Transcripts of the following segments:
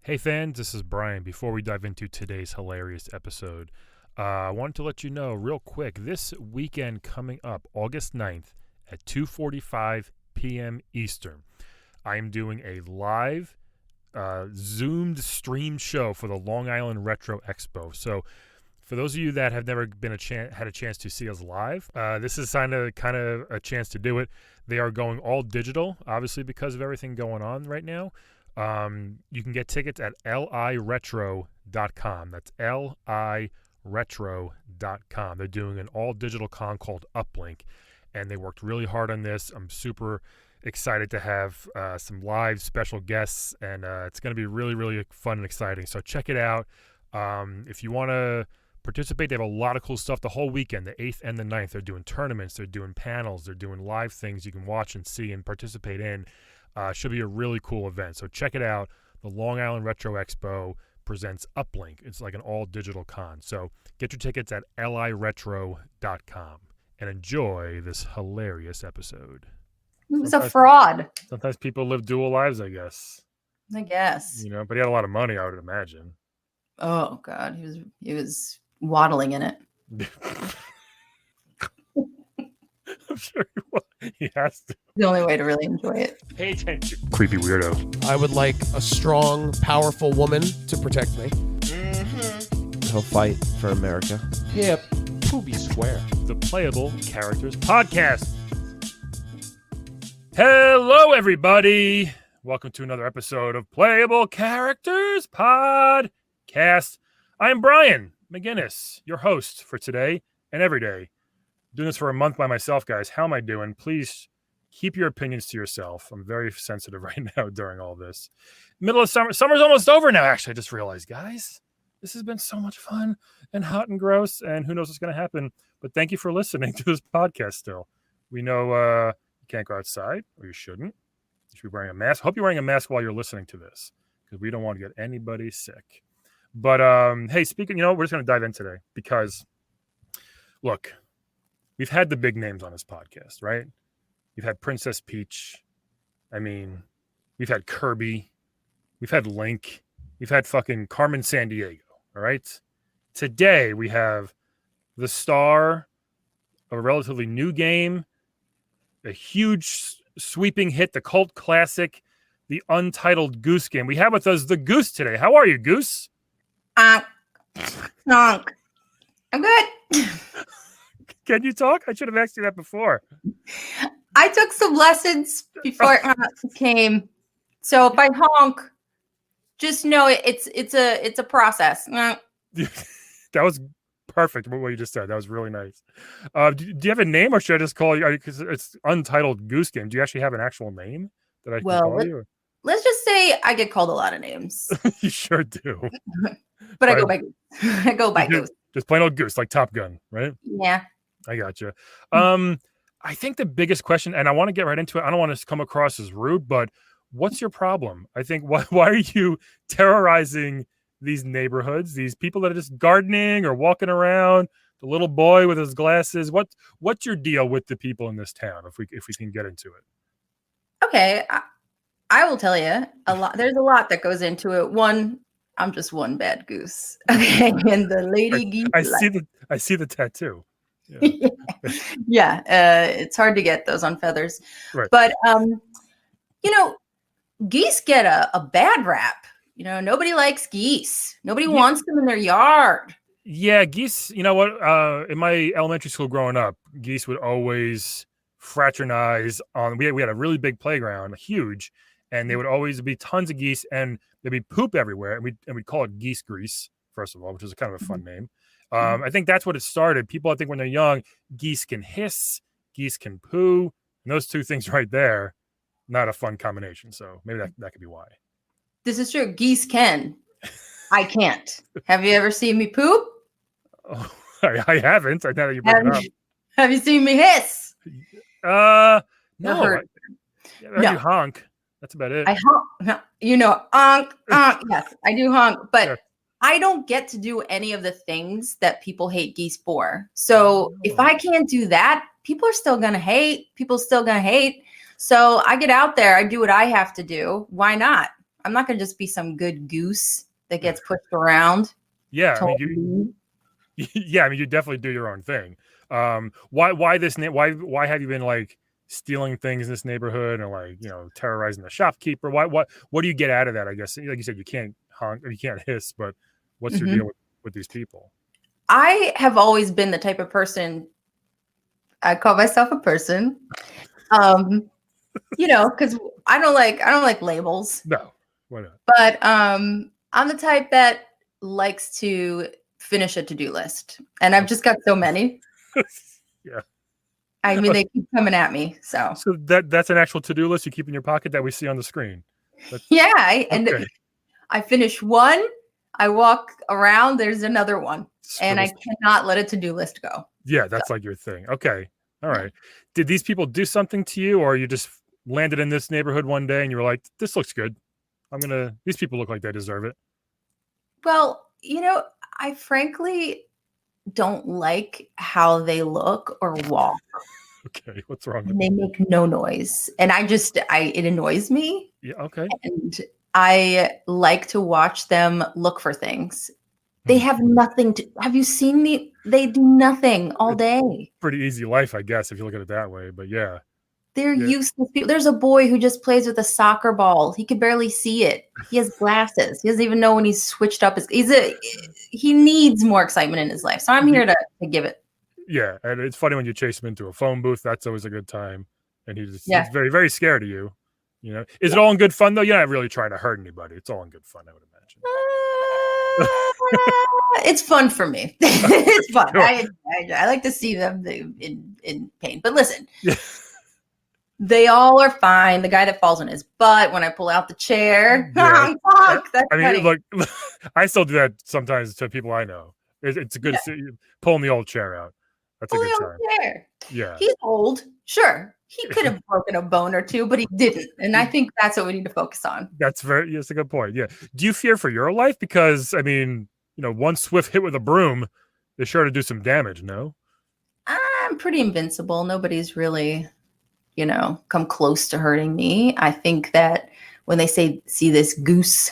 Hey fans, this is Brian. Before we dive into today's hilarious episode, I wanted to let you know real quick, this weekend coming up, August 9th at 2:45 p.m. Eastern, I am doing a live Zoomed stream show for the Long Island Retro Expo. So for those of you that have never been had a chance to see us live, this is kind of a chance to do it. They are going all digital, obviously because of everything going on right now. You can get tickets at liretro.com. That's liretro.com. They're doing an all-digital con called Uplink, and they worked really hard on this. I'm super excited to have some live special guests, and it's going to be really, really fun and exciting. So check it out. If you want to participate, they have a lot of cool stuff the whole weekend, the 8th and the 9th. They're doing tournaments, they're doing panels, they're doing live things you can watch and see and participate in. Should be a really cool event. So check it out. The Long Island Retro Expo presents Uplink. It's like an all-digital con. So get your tickets at liretro.com and enjoy this hilarious episode. He was a fraud. Sometimes people live dual lives, I guess. I guess. You know, but he had a lot of money, I would imagine. Oh, God. He was waddling in it. I'm sure he has to. The only way to really enjoy it. Pay attention. Creepy weirdo. I would like a strong, powerful woman to protect me. He'll fight for America. Yeah, Poopy Square. The Playable Characters Podcast. Hello, everybody. Welcome to another episode of Playable Characters Podcast. I am Brian McGinnis, your host for today and every day. Doing this for a month by myself, guys. How am I doing? Please keep your opinions to yourself. I'm very sensitive right now during all this. Middle of summer. Summer's almost over now, actually. I just realized, guys, this has been so much fun and hot and gross, and who knows what's going to happen. But thank you for listening to this podcast still. We know you can't go outside, or you shouldn't. You should be wearing a mask. Hope you're wearing a mask while you're listening to this, because we don't want to get anybody sick. But, hey, speaking, we're just going to dive in today because, look, we've had the big names on this podcast, right? We've had Princess Peach. I mean, we've had Kirby. We've had Link. We've had fucking Carmen Sandiego, all right? Today, we have the star of a relatively new game, a huge sweeping hit, the cult classic, the Untitled Goose Game. We have with us the Goose today. How are you, Goose? Honk. I'm good. Can you talk? I should have asked you that before. I took some lessons before Honk came. So if I honk, just know it's a process. That was perfect. What you just said. That was really nice. Do you have a name, or should I just call you? Because it's Untitled Goose Game. Do you actually have an actual name that I can call you? Let's just say I get called a lot of names. You sure do. But I go by Goose. Just plain old Goose, like Top Gun, right? Yeah. I gotcha. I think the biggest question, and I want to get right into it, I don't want to come across as rude, but what's your problem? I think, why are you terrorizing these neighborhoods, these people that are just gardening or walking around, the little boy with his glasses? What's your deal with the people in this town, if we can get into it? Okay, I will tell you a lot. There's a lot that goes into it. One, I'm just one bad goose. Okay, and the lady geese. I see the tattoo. Yeah, yeah. It's hard to get those on feathers, right? But geese get a bad rap. Nobody likes geese. Nobody wants them in their yard. Yeah, geese. You know what? In my elementary school growing up, geese would always fraternize on. We had a really big playground, huge, and there would always be tons of geese, and there'd be poop everywhere, and we'd call it geese grease, first of all, which is kind of a fun name. I think that's what it started. People, I think, when they're young, geese can hiss, geese can poo, and those two things right there, not a fun combination. So maybe that could be why. This is true. Geese can. I can't. Have you ever seen me poop? Oh, I haven't. I know that you bring it up. Have you seen me hiss? No. No. You honk. That's about it. I honk. Honk. Yes, I do honk, but sure. I don't get to do any of the things that people hate geese for. So if I can't do that, people are still going to hate. People still going to hate. So I get out there. I do what I have to do. Why not? I'm not going to just be some good goose that gets pushed around. Yeah, I mean, you definitely do your own thing. Why this name? Why have you been like stealing things in this neighborhood and like terrorizing the shopkeeper? What do you get out of that? I guess like you said, you can't honk or you can't hiss, but what's your deal with these people? I have always been the type of person. I call myself a person, because I don't like labels. No, why not? But I'm the type that likes to finish a to-do list, and I've just got so many. Yeah. I mean, they keep coming at me. So that's an actual to-do list you keep in your pocket that we see on the screen. And I finish one, I walk around, there's another one, and I cannot let a to-do list go. Yeah, that's like your thing. Okay. All right. Did these people do something to you, or you just landed in this neighborhood one day and you were like, this looks good. These people look like they deserve it. Well, I frankly don't like how they look or walk. Okay, what's wrong? And they make no noise, and it annoys me. Yeah, okay. And I like to watch them look for things. They have nothing to. Have you seen me? They do nothing all day. Pretty easy life, I guess, if you look at it that way. But yeah. They're useless people. There's a boy who just plays with a soccer ball. He can barely see it. He has glasses. He doesn't even know when he's switched up he needs more excitement in his life. So I'm here to give it. Yeah, and it's funny when you chase him into a phone booth. That's always a good time. And he's very, very scared of you. Is it all in good fun though? You're not really trying to hurt anybody. It's all in good fun, I would imagine. It's fun for me. It's fun. Sure. I like to see them in pain. But listen. They all are fine. The guy that falls on his butt when I pull out the chair. Honk, that's funny. Look, I still do that sometimes to people I know. It's good to see you pulling the old chair out. That's a good time. Chair. Yeah. He's old. Sure. He could have broken a bone or two, but he didn't. And I think that's what we need to focus on. That's a good point. Yeah. Do you fear for your life? Because, one swift hit with a broom is sure to do some damage, no? I'm pretty invincible. Nobody's really... come close to hurting me. I think that when they see this goose,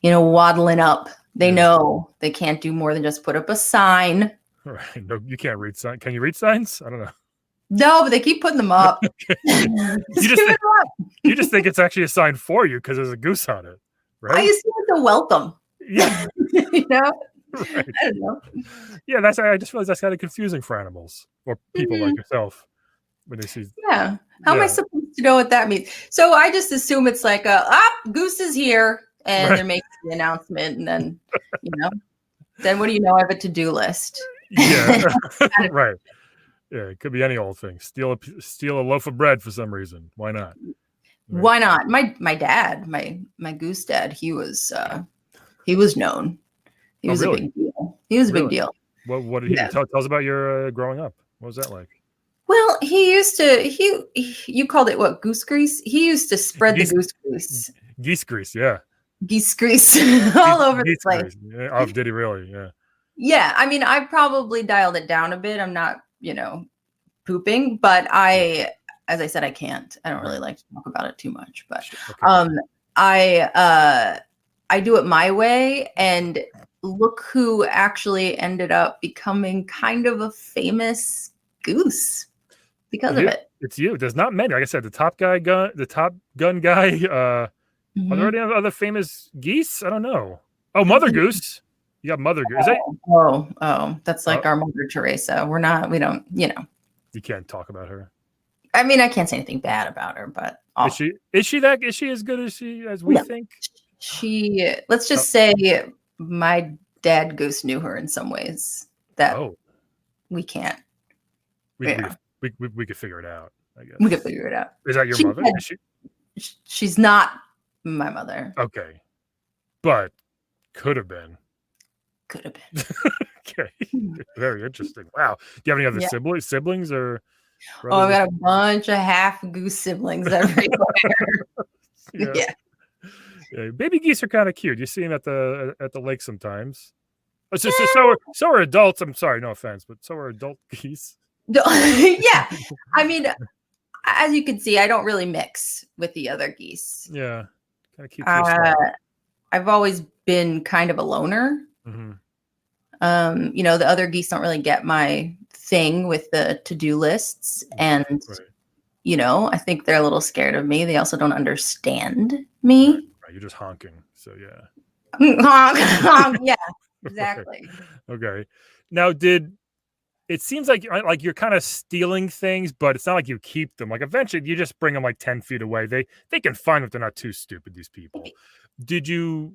waddling up, they know they can't do more than just put up a sign. Right. No, you can't read signs. Can you read signs? I don't know. No, but they keep putting them up. You just think it's actually a sign for you because there's a goose on it, right? I assume it's a welcome. Yeah. Right. I don't know. Yeah, I just realized that's kind of confusing for animals or people like yourself. When they see, how am I supposed to know what that means? So I just assume it's like goose is here, and they're making the announcement, and then then what do you know? I have a to-do list. Yeah, right. Yeah, it could be any old thing. Steal a loaf of bread for some reason. Why not? Right. Why not? My dad, my goose dad, he was known. He was a big deal. He was a big deal. What did he tell us about your growing up? What was that like? Well, he used to, you called it what, goose grease? He used to spread the goose grease. Geese grease, yeah. Geese grease all over the place. Yeah. Oh, did he really? Yeah. Yeah. I mean, I probably dialed it down a bit. I'm not, pooping, but as I said, I can't. I don't really like to talk about it too much, but I do it my way, and look who actually ended up becoming kind of a famous goose. Because of it. It's you. There's not many. Like I said, the top gun guy. Are there any other famous geese? I don't know. Oh, Mother Goose. You got Mother Goose. That's like our Mother Teresa. We don't. You can't talk about her. I mean, I can't say anything bad about her, but is she as good as we think? Let's just say my dad Goose knew her in some ways that we can't. We could figure it out, I guess. We could figure it out. Is that your mother? She's not my mother. Okay. But could have been. Could have been. Okay. Very interesting. Wow. Do you have any other siblings or brothers? I've got a bunch of half goose siblings everywhere. Yeah. Baby geese are kind of cute. You see them at the lake sometimes. So are adults. I'm sorry, no offense, but so are adult geese. Yeah. I mean, as you can see, I don't really mix with the other geese. Yeah. Kind of keep to yourself. I've always been kind of a loner. The other geese don't really get my thing with the to-do lists. And, I think they're a little scared of me. They also don't understand me. Right. You're just honking. So, yeah. Honk, honk. Yeah, exactly. Okay. Now, it seems like you're kind of stealing things, but it's not like you keep them. Like eventually you just bring them like 10 feet away. They can find them if they're not too stupid, these people. Did your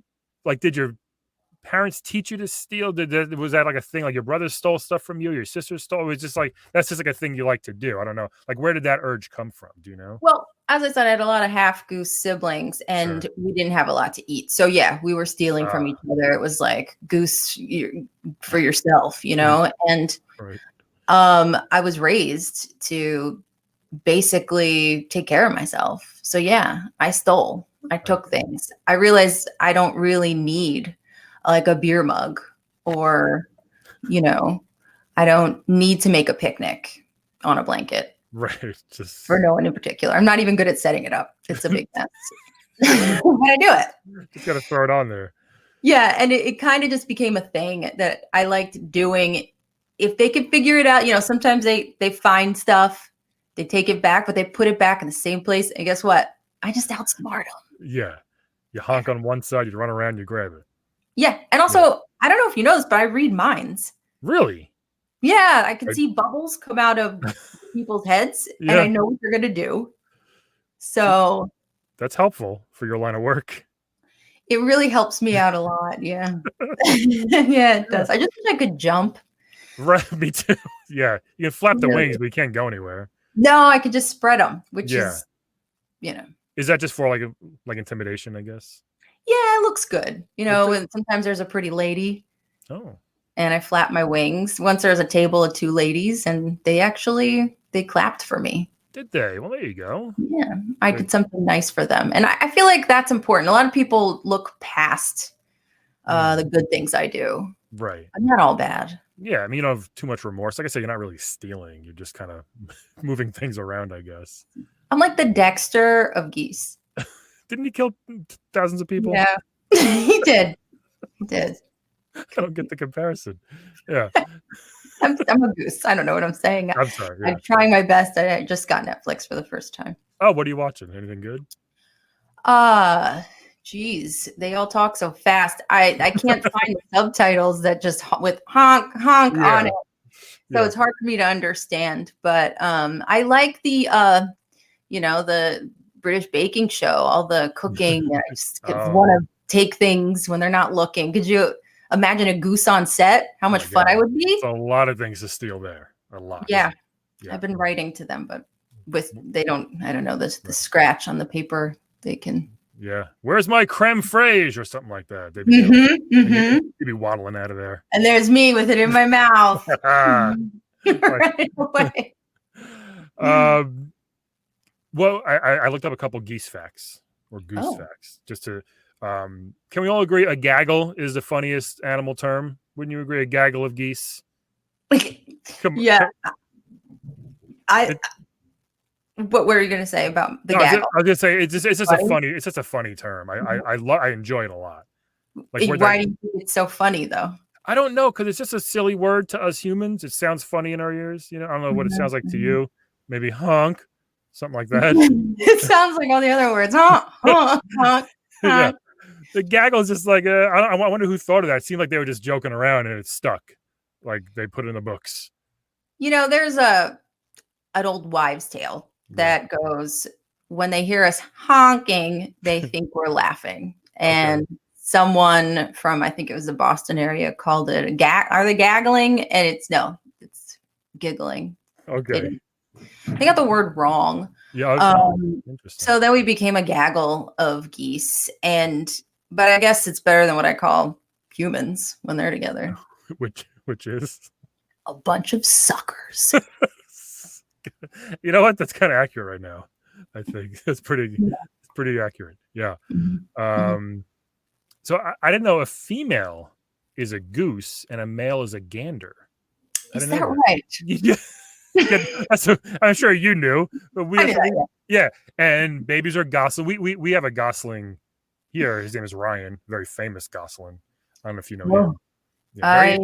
parents teach you to steal? Was that like a thing? Like your brother stole stuff from you, your sister stole? It was just like, that's just like a thing you like to do. I don't know. Like, where did that urge come from? Do you know? Well, as I said, I had a lot of half goose siblings and we didn't have a lot to eat. So yeah, we were stealing from each other. It was like goose for yourself, and I was raised to basically take care of myself. So yeah, I stole. I took things. I realized I don't really need like a beer mug or, I don't need to make a picnic on a blanket. Right. Just for no one in particular. I'm not even good at setting it up. It's a big mess. But I do it. Just got to throw it on there. Yeah. And it kind of just became a thing that I liked doing. If they could figure it out, sometimes they find stuff, they take it back, but they put it back in the same place. And guess what? I just outsmart them. Yeah. You honk on one side, you run around, you grab it. Yeah. And also, I don't know if you know this, but I read minds. Really? Yeah. I can see bubbles come out of people's heads and I know what you're going to do. So that's helpful for your line of work. It really helps me out a lot. Yeah. Yeah, it does. I just wish I could jump. Right. Me too. Yeah. You can flap the wings, but you can't go anywhere. No, I could just spread them, which is, Is that just for like intimidation, I guess? Yeah, it looks good. And sometimes there's a pretty lady. Oh. And I flap my wings. Once there was a table of two ladies and they clapped for me. Did they? Well, there you go. Yeah. I did something nice for them. And I feel like that's important. A lot of people look past the good things I do. Right. I'm not all bad. Yeah. I mean, you don't have too much remorse. Like I said, you're not really stealing. You're just kind of moving things around, I guess. I'm like the Dexter of geese. Didn't he kill thousands of people? Yeah, he did. He did. I don't get the comparison. Yeah. I'm a goose. I don't know what I'm saying. I'm sorry. Yeah. I'm trying my best. I just got Netflix for the first time. Oh, what are you watching? Anything good? Geez, they all talk so fast. I can't find the subtitles that just with honk on it. So it's hard for me to understand. But I like the the British baking show, all the cooking. I just want to take things when they're not looking. Could you imagine a goose on set? How much fun I would be? It's a lot of things to steal there. A lot. Yeah. I've been writing to them, but I don't know, the scratch on the paper, they can. Yeah. Where's my creme fraiche or something like that? They'd be waddling out of there. And there's me with it in my mouth. Right away. Well, I looked up a couple geese facts or goose facts just to. Can we all agree a gaggle is the funniest animal term? Wouldn't you agree? A gaggle of geese. Yeah. What were you going to say about the gaggle? I was going to say it's just a funny term. I enjoy it a lot. Like, why do you think it's so funny though? I don't know, because it's just a silly word to us humans. It sounds funny in our ears. I don't know what it sounds like to you. Maybe honk, something like that. It sounds like all the other words. Honk. Yeah. The gaggle is just like I wonder who thought of that. It seemed like they were just joking around and it stuck. Like they put it in the books. There's an old wives' tale that goes, when they hear us honking, they think we're laughing. And someone from, I think it was the Boston area, called it are they gaggling? And it's giggling. Okay. They got the word wrong. Yeah. Interesting. So then we became a gaggle of geese, but I guess it's better than what I call humans when they're together. Which is a bunch of suckers. You know what? That's kind of accurate right now. I think that's pretty accurate. Yeah. So I didn't know a female is a goose and a male is a gander. Is that right? Yeah. I'm sure you knew, but we and babies are gosling. We have a gosling here. His name is Ryan, very famous Gosling. I don't know if you know Whoa. him. Yeah, I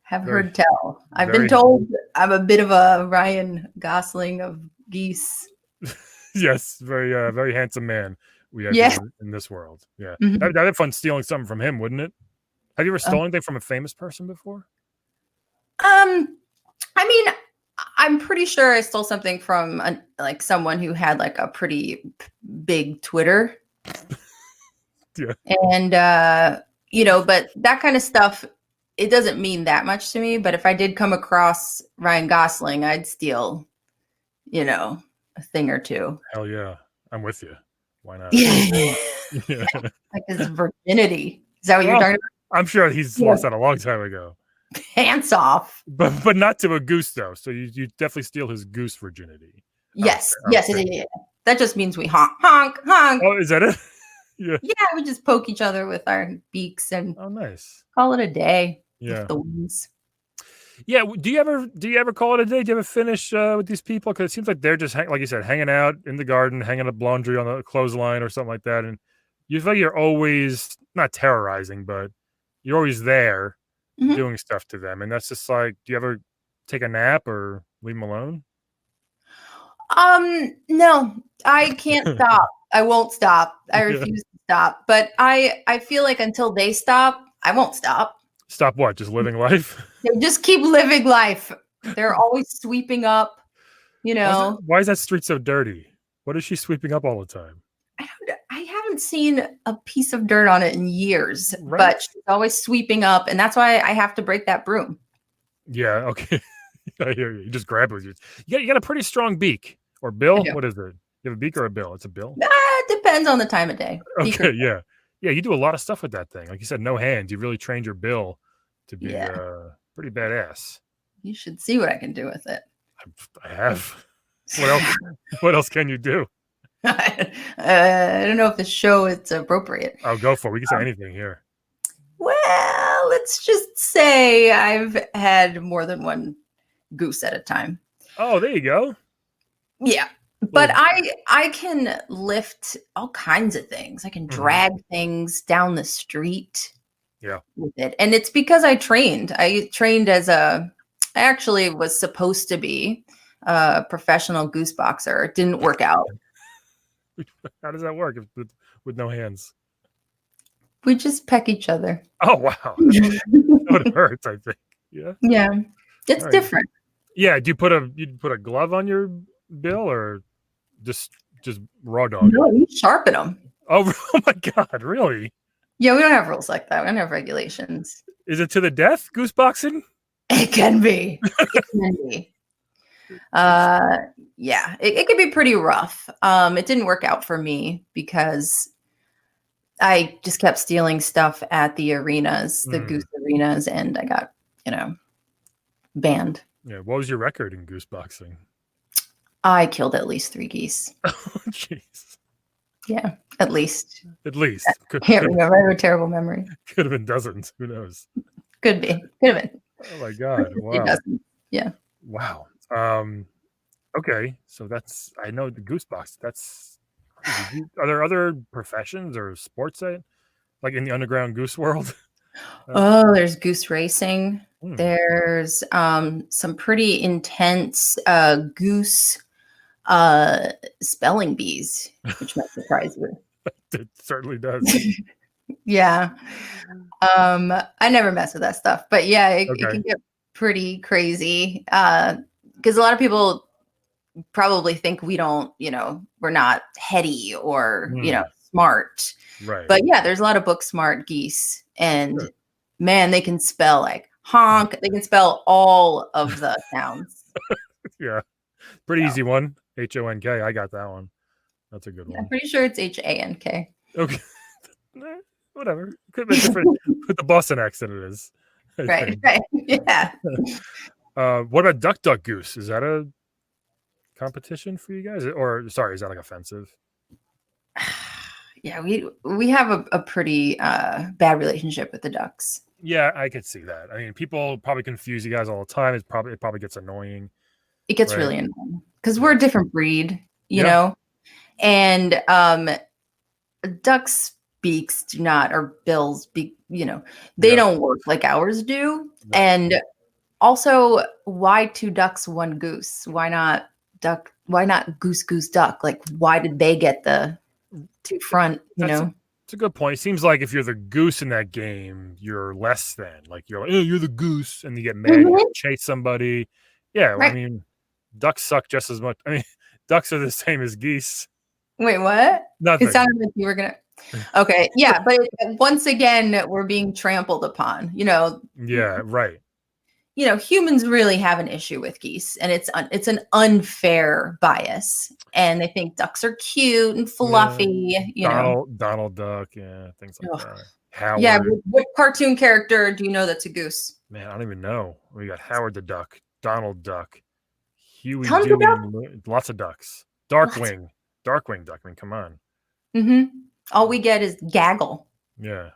have very- heard tell. I've been very- told I'm a bit of a Ryan Gosling of geese. yes, very handsome man we have Yes. here in this world. Yeah, Mhm. that'd be fun stealing something from him, wouldn't it? Have you ever stolen anything from a famous person before? I mean, I'm pretty sure I stole something from like someone who had like a pretty big Twitter. Yeah. And but that kind of stuff, it doesn't mean that much to me. But if I did come across Ryan Gosling, I'd steal, a thing or two. Hell yeah, I'm with you. Why not? Yeah. Yeah. Like his virginity. Is that what you're Well, talking I'm sure he's Yeah. lost that a long time ago. about? Pants off. But not to a goose though. So you definitely steal his goose virginity. Yes. I would Yes. say. Yeah. That just means we honk, honk, honk. Oh, is that it? Yeah. Yeah, we just poke each other with our beaks and Oh, nice. call it a day. Yeah. With the wings. Yeah. Do you ever call it a day? Do you ever finish with these people? Because it seems like they're just like you said, hanging out in the garden, hanging up laundry on the clothesline or something like that, and you feel like you're always not terrorizing, but you're always there Mhm. doing stuff to them, and that's just like, do you ever take a nap or leave them alone? No, I can't stop. I won't stop. I Yeah. refuse to stop. But I feel like until they stop, I won't stop. Stop what? Just living life? They just keep living life. They're always sweeping up, Why is that street so dirty? What is she sweeping up all the time? I haven't seen a piece of dirt on it in years, Right. but she's always sweeping up, and that's why I have to break that broom. Yeah, okay. I hear you. You just grab it with you got a pretty strong beak. Or bill? I do. What is it? You have a beak or a bill? It's a bill. It depends on the time of day. Beak or- Okay, yeah. Yeah, you do a lot of stuff with that thing. Like you said, no hands. You really trained your bill to be Yeah. pretty badass. You should see what I can do with it. I have. What else? What else can you do? I don't know if the show is appropriate. I'll go for it. We can say anything here. Well, let's just say I've had more than one goose at a time. Oh, there you go. Yeah. But I can lift all kinds of things. I can drag things down the street. Yeah. With it. And it's because I trained. I trained I actually was supposed to be a professional goose boxer. It didn't work out. How does that work with no hands? We just peck each other. Oh wow. That would hurt, I think. Yeah. Yeah. It's Right. different. Yeah. Do you put a glove on your bill or just raw dog? No, you sharpen them. Oh my god, really? Yeah, we don't have rules like that. We don't have regulations. Is it to the death, goose boxing? It can be. It can be. Yeah, it can be pretty rough. It didn't work out for me because I just kept stealing stuff at the arenas, the goose arenas, and I got, banned. Yeah. What was your record in goose boxing? I killed at least 3 geese. Oh, jeez. Yeah, at least. At least. Can't remember. I have a terrible memory. Could have been dozens. Who knows? Could be. Could have been. Oh my god. It Wow. doesn't. Yeah. Wow. Okay. So I know the goose box. That's crazy. Are there other professions or sports like in the underground goose world? Oh, there's goose racing. Hmm. There's some pretty intense goose spelling bees, which might surprise you. It certainly does. Yeah. I never mess with that stuff, but yeah, it Okay. can get pretty crazy. Because a lot of people probably think we don't, we're not heady or, smart. Right. But yeah, there's a lot of book smart geese, and Sure. man, they can spell like honk. They can spell all of the sounds. Yeah. Pretty Yeah. easy one. HONK. I got that one. That's a good I'm one. pretty sure it's HANK. Okay. Whatever. Could be different with the Boston accent it is. I Right, think. right. Yeah. What about duck duck goose? Is that a competition for you guys? Or sorry, is that like offensive? Yeah, we have a pretty bad relationship with the ducks. Yeah, I could see that. I mean, people probably confuse you guys all the time. It probably gets annoying. It gets Right. really annoying because we're a different breed, you Yeah. know, and ducks beaks do not, or bills, they Yeah. don't work like ours do. Right. And also, why 2 ducks, 1 goose? Why not duck? Why not goose, goose, duck? Like, why did they get the 2 front, It's a good point. It seems like if you're the goose in that game, you're less than. Like, you're like, oh, you're the goose, and you get mad, you chase somebody. Yeah, well, Right. I mean, ducks suck just as much. I mean, ducks are the same as geese. Wait, what? Nothing. It sounded like you were going to. Okay. Yeah. But once again, we're being trampled upon, Yeah, right. Humans really have an issue with geese, and it's an unfair bias. And they think ducks are cute and fluffy, Donald Duck, yeah, things like that. Howard. Yeah, what cartoon character do you know that's a goose? Man, I don't even know. We got Howard the Duck, Donald Duck, Huey, Tons of Dewey, lots of ducks. Darkwing Duck. I mean, come on. All we get is gaggle. Yeah.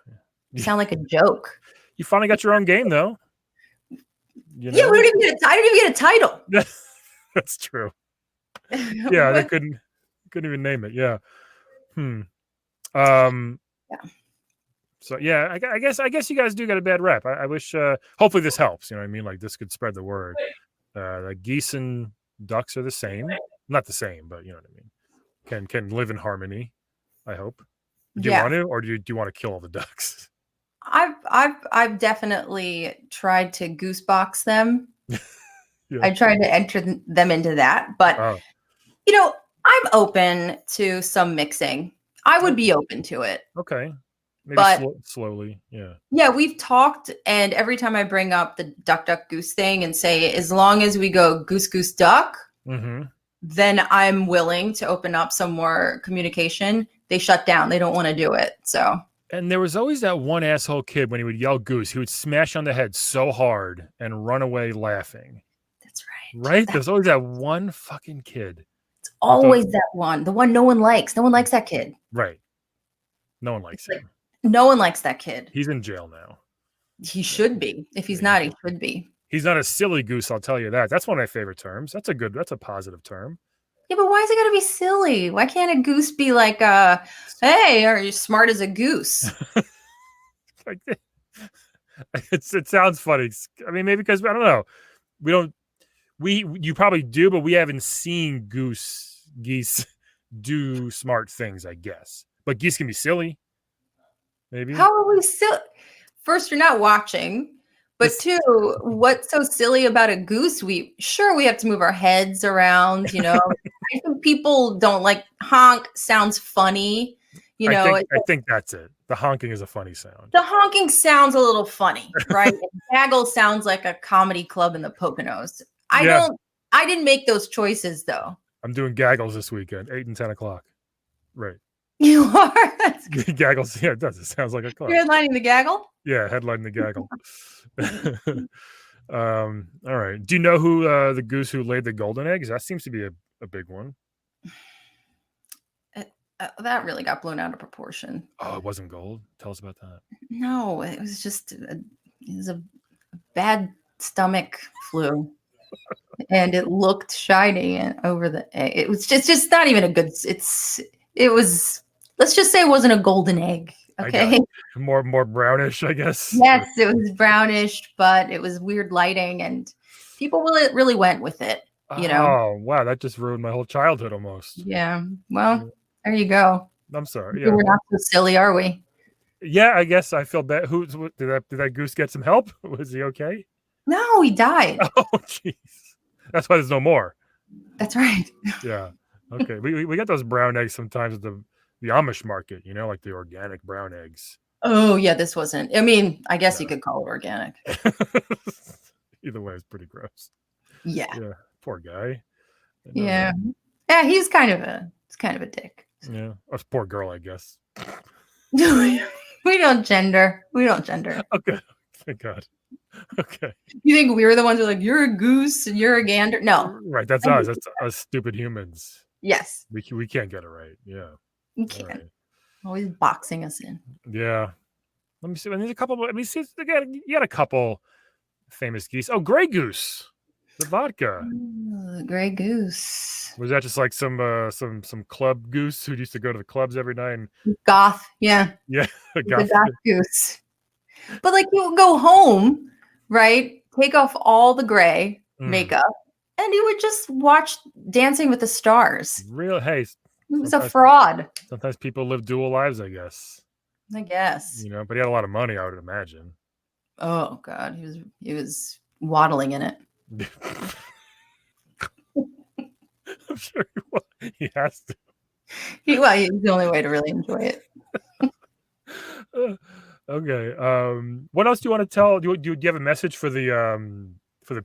You sound like a joke. You finally got your own game, though. Yeah, I didn't even get a title. That's true. Yeah, they couldn't even name it. Yeah. Yeah. So yeah, I guess you guys do get a bad rep. I wish. Hopefully this helps. You know what I mean? Like, this could spread the word. Like, geese and ducks are the same. Not the same, but you know what I mean. Can live in harmony. I hope. Do you want to, or do you want to kill all the ducks? I've definitely tried to goose box them. Yeah. I tried to enter them into that, but I'm open to some mixing. I would be open to it. Okay. Maybe but slowly. Yeah. Yeah, we've talked, and every time I bring up the duck, duck, goose thing and say, as long as we go goose, goose, duck, then I'm willing to open up some more communication. They shut down. They don't want to do it. So. And there was always that one asshole kid when he would yell goose, he would smash on the head so hard and run away laughing. That's right. Right? There's always that one fucking kid. It's always that one. The one no one likes. No one likes that kid. Right. No one likes him. No one likes that kid. He's in jail now. He should be. If he's not, he should be. He's not a silly goose, I'll tell you that. That's one of my favorite terms. That's a positive term. Yeah, but why is it gotta be silly? Why can't a goose be like, hey, are you smart as a goose? Like, it sounds funny. I mean, maybe because I don't know. You probably do, but we haven't seen geese do smart things, I guess. But geese can be silly. Maybe. How are we silly? First, you're not watching. But two, what's so silly about a goose? We have to move our heads around, I think people don't like honk sounds funny. I think that's it. The honking is a funny sound. The honking sounds a little funny, right? Gaggle sounds like a comedy club in the Poconos. I didn't make those choices though. I'm doing gaggles this weekend, 8 and 10 o'clock. Right. You are? That's Gaggles, yeah, it does. It sounds like a club. You're headlining the gaggle? Yeah, headlining the gaggle. All right. Do you know who the goose who laid the golden eggs? That seems to be a big one. That really got blown out of proportion. Oh, it wasn't gold? Tell us about that. No, it was just a bad stomach flu. And it looked shiny and over the egg. It was just not even a good let's just say it wasn't a golden egg. Okay. More brownish, I guess. Yes, it was brownish, but it was weird lighting and people really went with it, Oh, wow. That just ruined my whole childhood almost. Yeah. Well, there you go. I'm sorry. Yeah. We're not so silly, are we? Yeah, I guess I feel bad. Did that goose get some help? Was he okay? No, he died. Oh, jeez. That's why there's no more. That's right. Yeah. Okay. We get those brown eggs sometimes at the Amish market, like the organic brown eggs. Oh, yeah, this wasn't. I mean, I guess you could call it organic. Either way, it's pretty gross. Yeah. Yeah. Poor guy. Yeah. Yeah, he's kind of a dick. Yeah. A poor girl, I guess. We don't gender. Okay. Thank God. Okay. You think we were the ones who are like, you're a goose and you're a gander? No. Right. That's us. That's us stupid humans. Yes. We can't get it right. Yeah. You can't. Right. Always boxing us in. Yeah. Let me see. There's a couple. See, again, you got a couple famous geese. Oh, gray goose. The vodka. Ooh, the Grey Goose. Was that just like some club goose who used to go to the clubs every night? And Goth, yeah. yeah, The Goth Goose. But like you would go home, right? Take off all the gray makeup, and you would just watch Dancing with the Stars. Real hey. He was a fraud. Sometimes people live dual lives, I guess. I guess. You know, but he had a lot of money, I would imagine. Oh God, he was waddling in it. I'm sure he has to. He's the only way to really enjoy it. Okay. What else do you want to tell? Do you have a message for the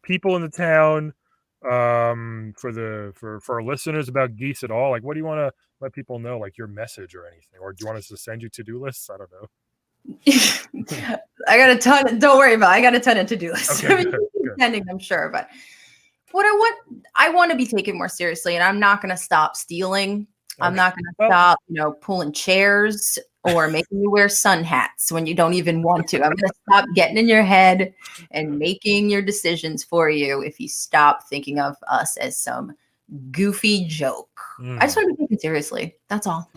people in the town? For our listeners about geese at all? Like, what do you want to let people know? Like your message or anything? Or do you want us to send you to-do lists? I don't know. I got a ton. Don't worry about it. I got a ton of to-do lists. Okay, I mean, good. pending, I'm sure, but what I want to be taken more seriously, and I'm not going to stop stealing. I'm not going to stop, pulling chairs or making you wear sun hats when you don't even want to. I'm going to stop getting in your head and making your decisions for you if you stop thinking of us as some goofy joke. I just want to be taken seriously. That's all.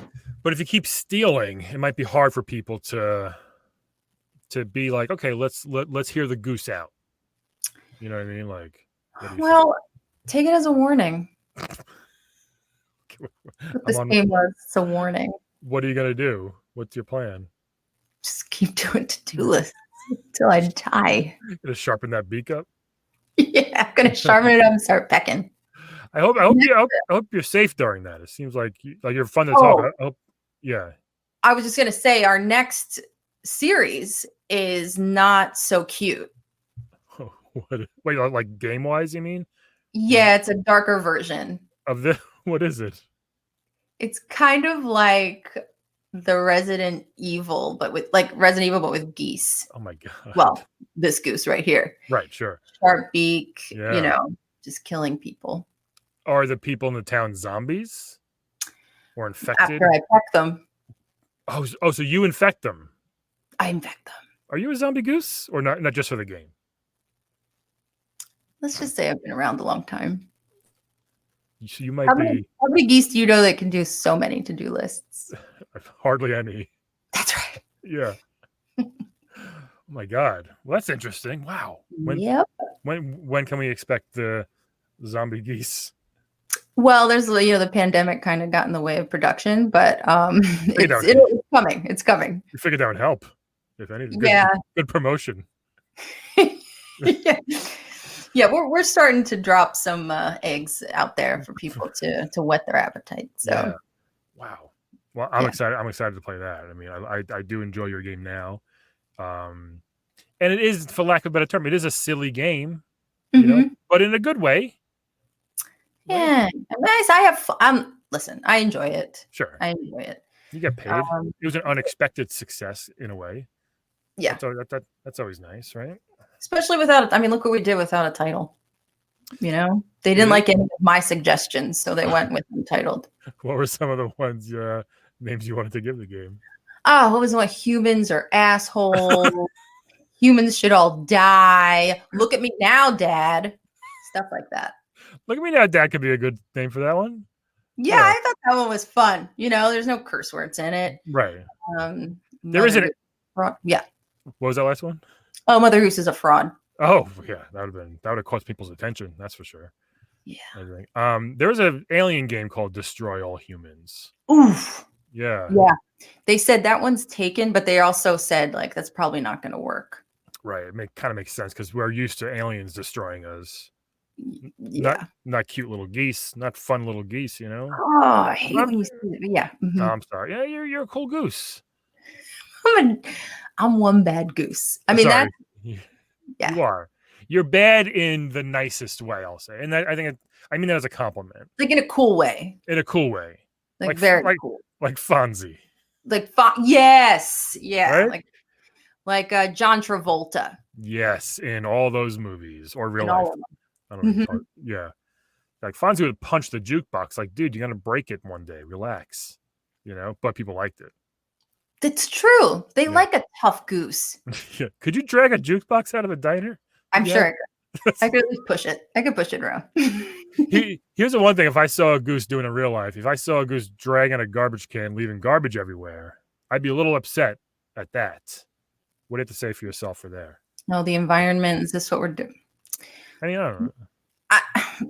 But if you keep stealing, it might be hard for people to be like, okay, let's hear the goose out. You know what I mean? Like, well, take it as a warning. This game was a warning. What are you gonna do? What's your plan? Just keep doing to-do lists until I die. Gonna sharpen that beak up? Yeah, I'm gonna sharpen it up and start pecking. I hope you're safe during that. It seems like you're fun to talk about. Yeah. I was just gonna say our next series is not so cute. Wait, like game wise, you mean? Yeah, it's a darker version of this. What is it? It's kind of like the Resident Evil, but with geese. Oh my God. Well, this goose right here. Right, sure. Sharp beak, just killing people. Are the people in the town zombies? Or infected? After I peck them. Oh, so you infect them? I infect them. Are you a zombie goose? Or not just for the game? Let's just say I've been around a long time. So you might How many geese do you know that can do so many to-do lists? Hardly any. That's right. Yeah. Oh my God. Well, that's interesting. Wow. When can we expect the zombie geese? Well, there's the pandemic kind of got in the way of production, but it's coming. It's coming. You figured that would help, if anything. Good promotion. Yeah, we're starting to drop some eggs out there for people to whet their appetite. So, yeah. Wow. Well, I'm excited. I'm excited to play that. I mean, I do enjoy your game now, and it is, for lack of a better term, it is a silly game, but in a good way. Yeah, nice. Listen, I enjoy it. Sure, I enjoy it. You get paid. It was an unexpected success in a way. Yeah, that's always nice, right? Especially without. I mean, look what we did without a title. They didn't like any of my suggestions, so they went with Untitled. What were some of the ones names you wanted to give the game? Oh, what was one? Humans are assholes. Humans should all die. Look at me now, Dad. Stuff like that. Look at me now, Dad could be a good name for that one. Yeah, I thought that one was fun. There's no curse words in it. Right. There isn't. Yeah. What was that last one? Oh, Mother Goose is a fraud. Oh, yeah, that would have caught people's attention. That's for sure. Yeah. There was an alien game called Destroy All Humans. Oof. Yeah. Yeah. They said that one's taken, but they also said that's probably not going to work. Right. It kind of makes sense because we're used to aliens destroying us. Yeah. Not cute little geese, not fun little geese, Oh, I hate when you say that. Yeah. Mm-hmm. No, I'm sorry. Yeah, you're a cool goose. I'm one bad goose. I mean, sorry. Yeah. You are. You're bad in the nicest way, I'll say. And I mean that as a compliment. Like in a cool way. In a cool way. Like very cool. Like Fonzie. Yes. Yeah. Right? Like John Travolta. Yes, in all those movies or real in life. All of them. I don't know. Yeah. Like Fonzie would punch the jukebox like, dude, you're gonna break it one day. Relax. But people liked it. That's true. They like a tough goose. Yeah. Could you drag a jukebox out of a diner? I'm sure. I could at least push it. I could push it around. Here's the one thing: if I saw a goose doing in real life, if I saw a goose dragging a garbage can, leaving garbage everywhere, I'd be a little upset at that. What do you have to say for yourself for there? No, the environment is this what we're doing? I mean, I don't know.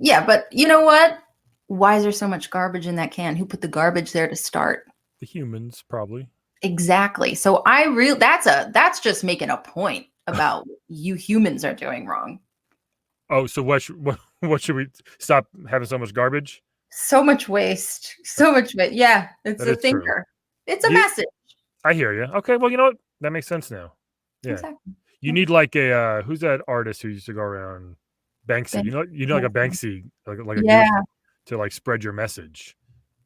Yeah, but you know what? Why is there so much garbage in that can? Who put the garbage there to start? The humans probably. Exactly. So that's just making a point about you humans are doing wrong. Oh, so what should we stop having so much garbage? So much waste. So much waste. Yeah, it's That a is true. thinker. It's a message. I hear you. Okay, well, you know what? That makes sense now. Yeah. Exactly. You need like a who's that artist who used to go around Banksy? You know like a Banksy, like a Yeah. goose to like spread your message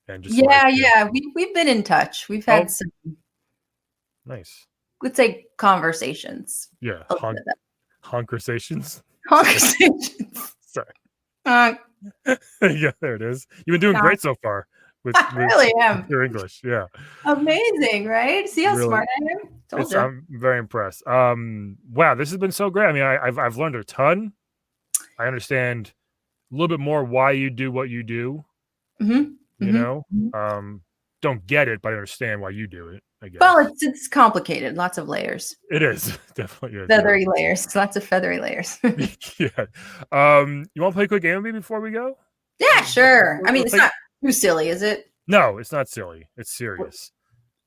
and just Yeah, like, yeah. We've been in touch. We've had some, nice. let's say, conversations. Yeah. A little bit of Conversations. Conversations. Sorry. Uh, Yeah, there it is. You've been doing Yeah. great so far with I really am. your English. Yeah. Amazing, right? See how Really. smart I am? Told you. I'm very impressed. Wow, this has been so great. I mean, I've learned a ton. I understand a little bit more why you do what you do. Mhm, You mhm, know, mhm. don't get it, but I understand why you do it. I guess. Well, it's complicated. Lots of layers. It is definitely is. Feathery layers. Lots of feathery layers. Yeah. You want to play a quick game with me before we go? Yeah, sure. I mean, it's Like- not too silly, is it? No, it's not silly. It's serious.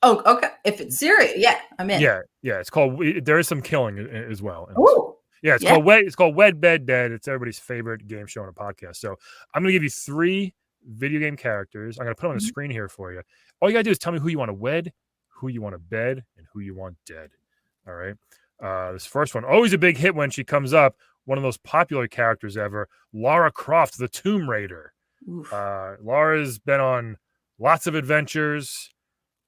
Oh, okay. If it's serious, yeah, I'm in. Yeah. It's called. There is some killing as well. Oh, Yeah, it's yeah. called Wed. It's called Wed, Bed, Dead. It's everybody's favorite game show on a podcast. So I'm gonna give you 3 video game characters. I'm gonna put them on the Mhm. screen here for you. All you gotta do is tell me who you want to wed, who you want to bed, and who you want dead. All right. This first one, always a big hit when she comes up. One of those popular characters ever, Lara Croft, the Tomb Raider. Oof. Lara's been on lots of adventures.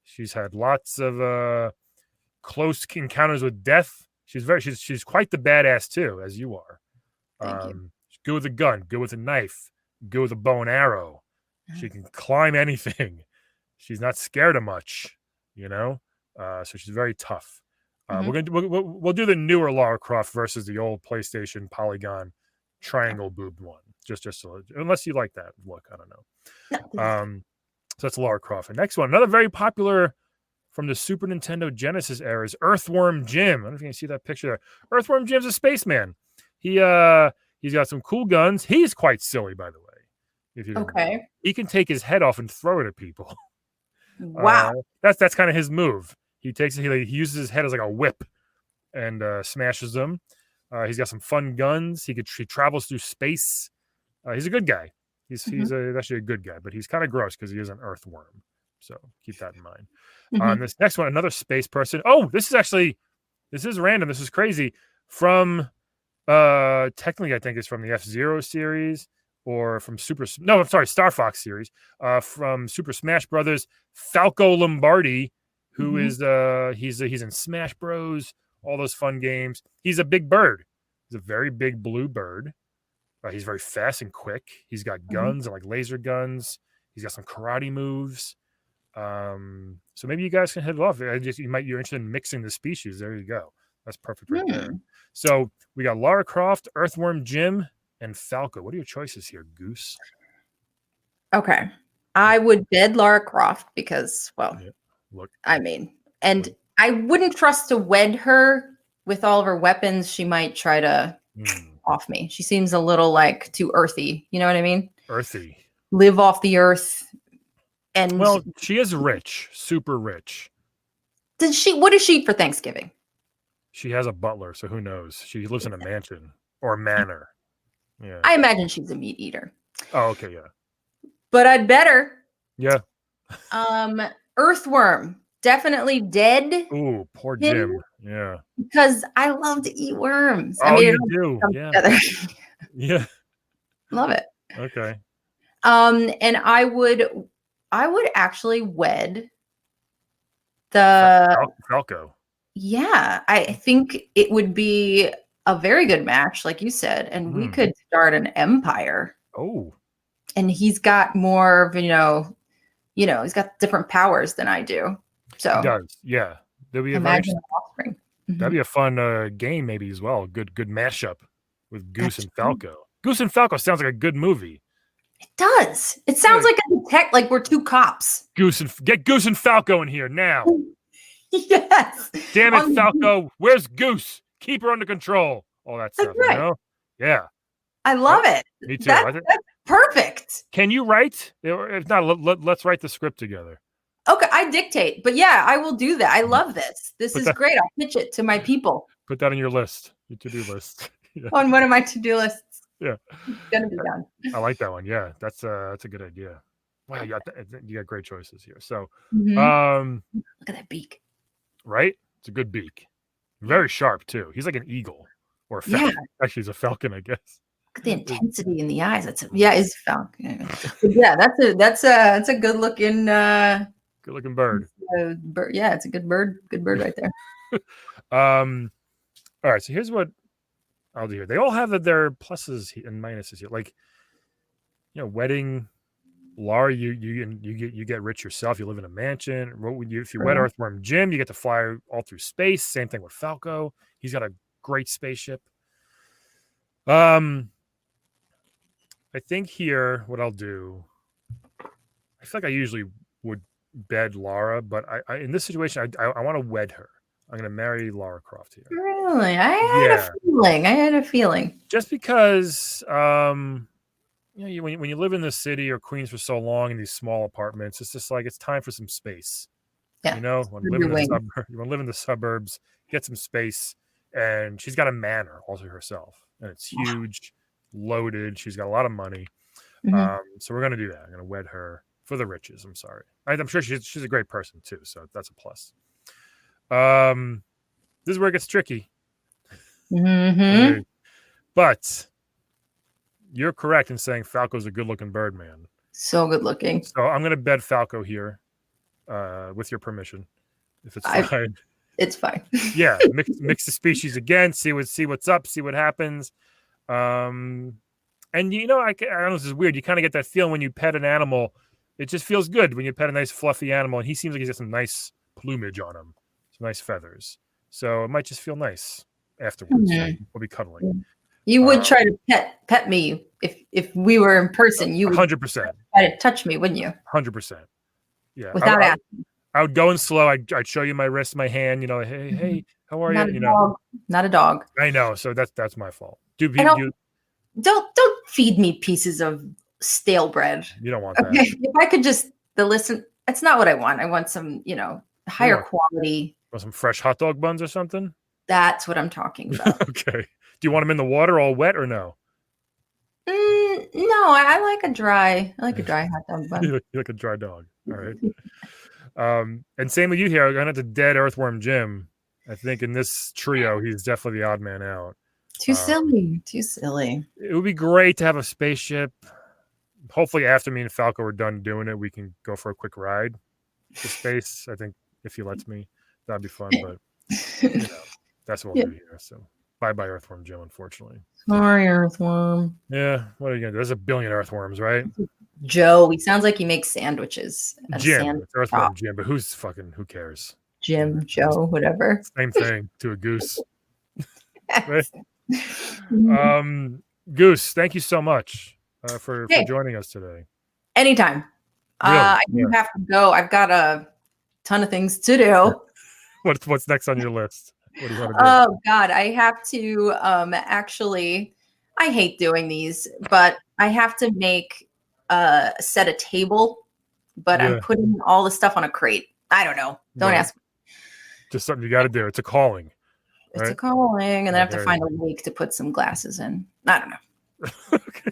She's had lots of close encounters with death. She's quite the badass too, as you are. Thank you. She's good with a gun, good with a knife, good with a bow and arrow. She can climb anything. She's not scared of much, you know. So she's very tough. We'll do the newer Lara Croft versus the old PlayStation Polygon triangle boobed one. Just so, unless you like that look, I don't know. No, So that's Lara Croft. And next one, another very popular from the Super Nintendo Genesis era is Earthworm Jim. I don't know if you can see that picture there. Earthworm Jim's a spaceman. He's got some cool guns. He's quite silly, by the way. If you don't know. okay. He can take his head off and throw it at people. Wow. That's kind of his move. He uses his head as like a whip and smashes them. He's got some fun guns. He travels through space. He's a good guy. He's actually a good guy, but he's kind of gross because he is an earthworm. So keep that in mind. This next one, another space person. Oh, this is random. This is crazy. From technically, I think it's from the F-Zero series or from Star Fox series. From Super Smash Brothers, Falco Lombardi, who is he's in Smash Bros. All those fun games. He's a big bird. He's a very big blue bird. He's very fast and quick. He's got guns and like laser guns. He's got some karate moves. So maybe you guys can hit it off. You're interested in mixing the species. There you go. That's perfect right there. So we got Lara Croft, Earthworm Jim, and Falco. What are your choices here, Goose? Okay. I would bed Lara Croft because, well, Look. I mean, and I wouldn't trust to wed her with all of her weapons. She might try to off me. She seems a little like too earthy. You know what I mean? Earthy. Live off the earth. And Well, she is rich, super rich. what does she eat for Thanksgiving? She has a butler, so who knows? She lives in a mansion or a manor. Yeah. I imagine she's a meat eater. Oh, okay, yeah. But I'd bet her. Yeah. Earthworm. Definitely dead. Ooh, poor Him? Jim. Yeah. Because I love to eat worms. Oh, I mean, you it all do. comes Yeah. together. Yeah. Love it. Okay. And I would actually wed the Falco. yeah, I think it would be a very good match, like you said, and we could start an empire. Oh. And he's got more of, he's got different powers than I do. So He does. Yeah. That'd be a imagine an offspring. that'd be a fun game maybe as well. Good mashup. with Goose That's and Falco. Goose and Falco sounds like a good movie. It does. It sounds like a detect, like we're two cops. Get Goose and Falco in here now. Yes. Damn it, Falco. Where's Goose? Keep her under control. All that stuff, right. you know? Yeah. I love it. Me too. That's perfect. Can you write? If not, let's write the script together. Okay, I dictate, but yeah, I will do that. I love this. This is great. I'll pitch it to my people. Put that on your list, your to-do list. Yeah. On one of my to-do lists. Yeah. It's gonna be done. I like that one. Yeah, that's a good idea. Wow, you got great choices here. So, Mhm. Look at that beak. right? It's a good beak. Very sharp too. He's like an eagle or a falcon. Yeah. Actually, he's a falcon, I guess. Look at the intensity in the eyes. It's a falcon. Yeah, that's a good looking bird. Bird. Yeah, it's a good bird. Good bird right there. All right. So here's what I'll do here. They all have their pluses and minuses here. Like, wedding. Laura, you get rich yourself. You live in a mansion. If you wed Earthworm Jim, you get to fly all through space. Same thing with Falco. He's got a great spaceship. I think here what I'll do. I feel like I usually would bed Laura, but I in this situation I want to wed her. I'm going to marry Lara Croft here. Really? I had a feeling. Just because. When you live in the city or Queens for so long in these small apartments, it's just like it's time for some space. Yeah. Want to live in the suburbs, get some space, and she's got a manor all to herself, and it's huge, loaded. She's got a lot of money, so we're gonna do that. I'm gonna wed her for the riches. I'm sorry. I'm sure she's a great person too, so that's a plus. This is where it gets tricky. Mm-hmm. But you're correct in saying Falco's a good-looking bird, man. So good looking. So I'm going to bed Falco here, with your permission, if it's fine. It's fine. Yeah, mix the species again. See what's up. See what happens. And I don't know. This is weird. You kind of get that feeling when you pet an animal. It just feels good when you pet a nice fluffy animal, and he seems like he's got some nice plumage on him, some nice feathers. So it might just feel nice afterwards. Mm-hmm. We'll be cuddling. You would try to pet me if we were in person. You would 100% try to touch me, wouldn't you? 100%. Yeah. Without asking. I would go in slow. I'd show you my wrist, my hand. Hey, how are you? Not a dog. I know. So that's my fault. Don't feed me pieces of stale bread. You don't want that. Okay. If I could just listen, it's not what I want. I want some, higher quality. Want some fresh hot dog buns or something? That's what I'm talking about. Okay. Do you want them in the water all wet or no? No, I like a dry hot dog bun. You like a dry dog. All right. And same with you here. I'm going to have to dead Earthworm Jim. I think in this trio, he's definitely the odd man out. Too silly. It would be great to have a spaceship. Hopefully after me and Falco are done doing it, we can go for a quick ride to space. I think if he lets me, that'd be fun. But that's what we'll do here. So. Bye-bye, Earthworm Jim, unfortunately. Sorry, Earthworm. Yeah, what are you going to do? There's a billion Earthworms, right? Joe. He sounds like he makes sandwiches. Jim. It's Earthworm Jim, but who cares? Jim, Joe, whatever. Same thing to a goose. Right? Goose, thank you so much for joining us today. Anytime. Really? I do have to go. I've got a ton of things to do. What's next on your list? What do you want to do? Oh God, I have to actually. I hate doing these, but I have to set a table. But I'm putting all the stuff on a crate. I don't know. Don't ask me. Just something you got to do. It's a calling. Right? It's a calling, and then I have to find a lake to put some glasses in. I don't know. Okay.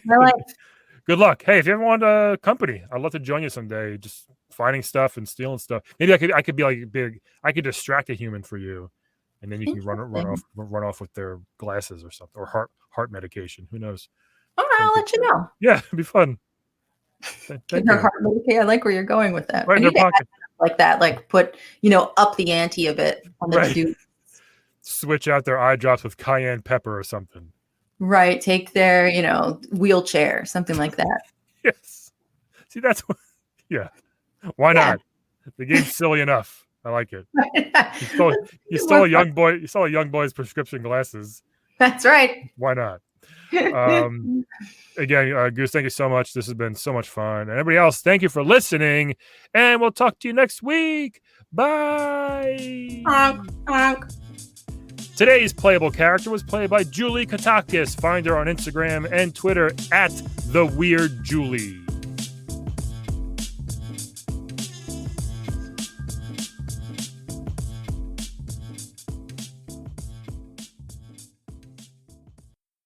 Good luck. Hey, if you ever want a company, I'd love to join you someday. Just finding stuff and stealing stuff. Maybe I could be like big. I could distract a human for you. And then you can run off with their glasses or something, or heart medication. Who knows? All right, I'll let you know. Yeah, it'd be fun. Thank you. Heart medication. I like where you're going with that. Right in their pocket, like that. Like put up the ante a bit on the dude. Switch out their eye drops with cayenne pepper or something. Right. Take their wheelchair, something like that. Yes. See, that's what. Yeah. Why not? The game's silly enough. I like it. You stole a young boy. You stole a young boy's prescription glasses. That's right. Why not? Again, Goose, thank you so much. This has been so much fun. And everybody else, thank you for listening. And we'll talk to you next week. Bye. Honk, honk. Today's playable character was played by Julie Kottakis. Find her on Instagram and Twitter at TheWeirdJulie.